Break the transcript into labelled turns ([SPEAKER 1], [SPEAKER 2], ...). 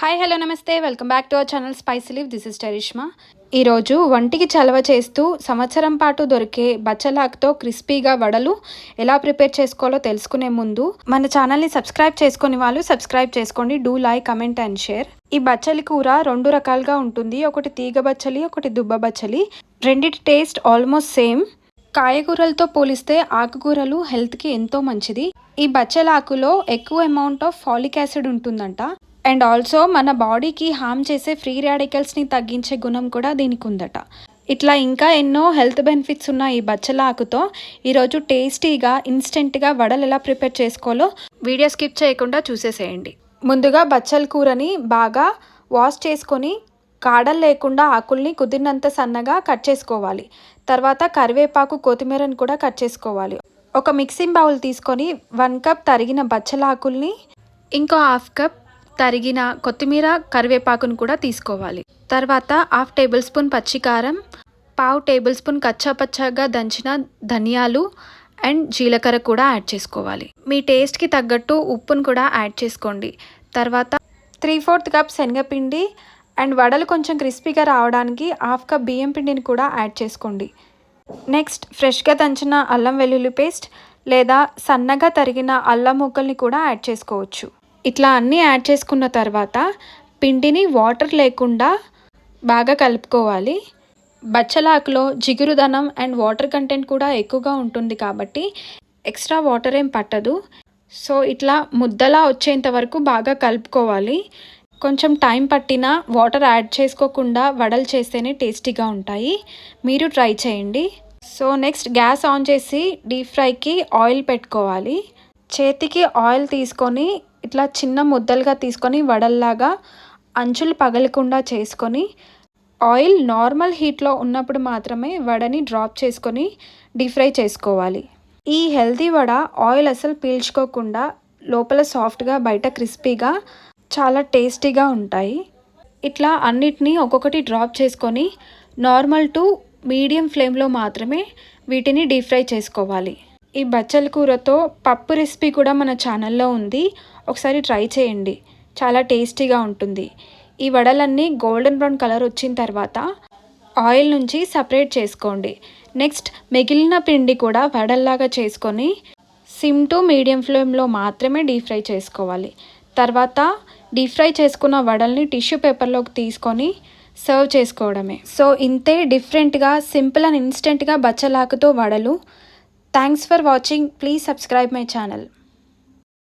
[SPEAKER 1] Hi hello నమస్తే welcome back to our channel spicy leave. This is Tarishma. ఈరోజు వంటికి చలవ చేస్తూ సంవత్సరం పాటు దొరికే బచ్చలాకుతో క్రిస్పీగా వడలు ఎలా ప్రిపేర్ చేసుకోవాలో తెలుసుకునే ముందు మన ఛానల్ని సబ్స్క్రైబ్ చేసుకునే వాళ్ళు సబ్స్క్రైబ్ చేసుకోండి. Do like, comment and share. ఈ బచ్చలి కూర రెండు రకాలుగా ఉంటుంది. ఒకటి తీగ బచ్చలి, ఒకటి దుబ్బ బచ్చలి. రెండిటి టేస్ట్ ఆల్మోస్ట్ సేమ్. కాయగూరలతో పోలిస్తే ఆకుకూరలు హెల్త్కి ఎంతో మంచిది. ఈ బచ్చలాకులో ఎక్కువ అమౌంట్ ఆఫ్ ఫాలిక్ యాసిడ్ ఉంటుందంట. అండ్ ఆల్సో మన బాడీకి హామ్ చేసే ఫ్రీ రాడికల్స్ని తగ్గించే గుణం కూడా దీనికి ఉందట. ఇట్లా ఇంకా ఎన్నో హెల్త్ బెనిఫిట్స్ ఉన్న ఈ బచ్చలాకుతో ఈరోజు టేస్టీగా ఇన్స్టెంట్గా వడలు ఎలా ప్రిపేర్ చేసుకోవాలో వీడియో స్కిప్ చేయకుండా చూసేసేయండి. ముందుగా బచ్చల కూరని బాగా వాష్ చేసుకొని కాడలు లేకుండా ఆకుల్ని కుదిరినంత సన్నగా కట్ చేసుకోవాలి. తర్వాత కరివేపాకు, కొత్తిమీరని కూడా కట్ చేసుకోవాలి. ఒక మిక్సింగ్ బౌల్ తీసుకొని 1 కప్ తరిగిన బచ్చలాకుల్ని, ఇంకో 1/2 కప్ తరిగిన కొత్తిమీర, కరివేపాకును కూడా తీసుకోవాలి. తర్వాత 1/2 టేబుల్ స్పూన్ పచ్చికారం, 1/2 టేబుల్ స్పూన్ కచ్చాపచ్చాగా దంచిన ధనియాలు అండ్ జీలకర్ర కూడా యాడ్ చేసుకోవాలి. మీ టేస్ట్కి తగ్గట్టు ఉప్పును కూడా యాడ్ చేసుకోండి. తర్వాత 3/4 కప్ శనగపిండి అండ్ వడలు కొంచెం క్రిస్పీగా రావడానికి 1/2 కప్ బియ్యం పిండిని కూడా యాడ్ చేసుకోండి. నెక్స్ట్ ఫ్రెష్గా దంచిన అల్లం వెల్లుల్లి పేస్ట్ లేదా సన్నగా తరిగిన అల్లం ముక్కల్ని కూడా యాడ్ చేసుకోవచ్చు. ఇట్లా అన్నీ యాడ్ చేసుకున్న తర్వాత పిండిని వాటర్ లేకుండా బాగా కలుపుకోవాలి. బచ్చలాకులో జిగురుదనం అండ్ వాటర్ కంటెంట్ కూడా ఎక్కువగా ఉంటుంది కాబట్టి ఎక్స్ట్రా వాటర్ ఏం పట్టదు. సో ఇట్లా ముద్దలా వచ్చేంత వరకు బాగా కలుపుకోవాలి. కొంచెం టైం పట్టినా వాటర్ యాడ్ చేసుకోకుండా వడలు చేస్తేనే టేస్టీగా ఉంటాయి. మీరు ట్రై చేయండి. సో నెక్స్ట్ గ్యాస్ ఆన్ చేసి డీప్ ఫ్రైకి ఆయిల్ పెట్టుకోవాలి. చేతికి ఆయిల్ తీసుకొని ఇట్లా చిన్న ముద్దలుగా తీసుకొని వడల్లాగా అంచులు పగలకుండా చేసుకొని ఆయిల్ నార్మల్ హీట్లో ఉన్నప్పుడు మాత్రమే వడని డ్రాప్ చేసుకొని డీప్ ఫ్రై చేసుకోవాలి. ఈ హెల్తీ వడ ఆయిల్ అసలు పీల్చుకోకుండా లోపల సాఫ్ట్గా, బయట క్రిస్పీగా చాలా టేస్టీగా ఉంటాయి. ఇట్లా అన్నిటినీ ఒక్కొక్కటి డ్రాప్ చేసుకొని నార్మల్ టు మీడియం ఫ్లేమ్లో మాత్రమే వీటిని డీప్ ఫ్రై చేసుకోవాలి. ఈ బచ్చల కూరతో పప్పు రెసిపీ కూడా మన ఛానల్లో ఉంది, ఒకసారి ట్రై చేయండి. చాలా టేస్టీగా ఉంటుంది. ఈ వడలన్నీ గోల్డెన్ బ్రౌన్ కలర్ వచ్చిన తర్వాత ఆయిల్ నుంచి సపరేట్ చేసుకోండి. నెక్స్ట్ మిగిలిన పిండి కూడా వడల్లాగా చేసుకొని సిమ్ టు మీడియం ఫ్లేమ్లో మాత్రమే డీప్ ఫ్రై చేసుకోవాలి. తర్వాత డీప్ ఫ్రై చేసుకున్న వడల్ని టిష్యూ పేపర్లోకి తీసుకొని సర్వ్ చేసుకోవడమే. సో ఇంతే డిఫరెంట్గా, సింపుల్ అండ్ ఇన్స్టెంట్గా బచ్చలాకుతో వడలు. Thanks for watching. Please subscribe my channel.